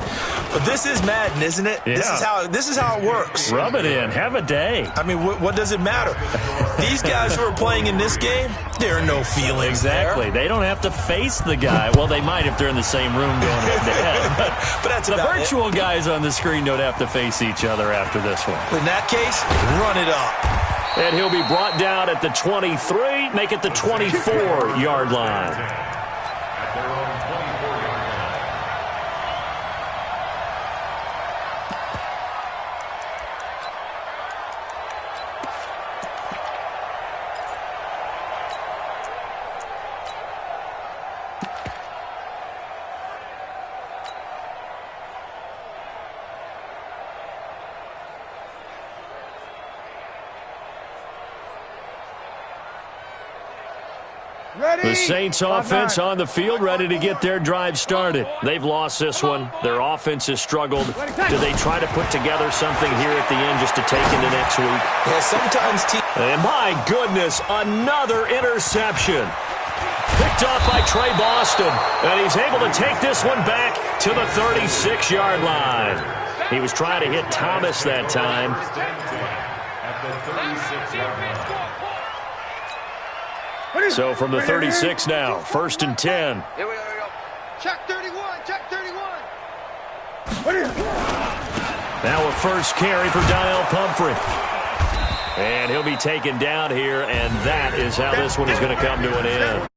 Speaker 2: But this is Madden, isn't it?
Speaker 1: Yeah.
Speaker 2: This is how it works.
Speaker 1: Rub it in. Have a day.
Speaker 2: I mean, what does it matter? These guys who are playing in this game, there are no feelings
Speaker 1: Exactly.
Speaker 2: there.
Speaker 1: They don't have to face the guy. Well, they might if they're in the same room going head-to-head.
Speaker 2: But that's
Speaker 1: the
Speaker 2: about
Speaker 1: virtual guys on the screen don't have to face each other after this one.
Speaker 2: In that case, run it up.
Speaker 1: And he'll be brought down at the 23, make it the 24-yard line.
Speaker 3: At their own 24-yard line.
Speaker 1: The Saints offense on the field, ready to get their drive started. They've lost this one. Their offense has struggled. Do they try to put together something here at the end just to take into next week?
Speaker 2: Yeah, sometimes
Speaker 1: And my goodness, another interception. Picked off by Trey Boston. And he's able to take this one back to the 36-yard line. He was trying to hit Thomas that time.
Speaker 3: At the 36-yard line.
Speaker 1: So from the 36 now, 1st and 10.
Speaker 4: Here we go. Check 31, check 31.
Speaker 1: Now a first carry for Donnell Pumphrey. And he'll be taken down here, and that is how this one is going to come to an end.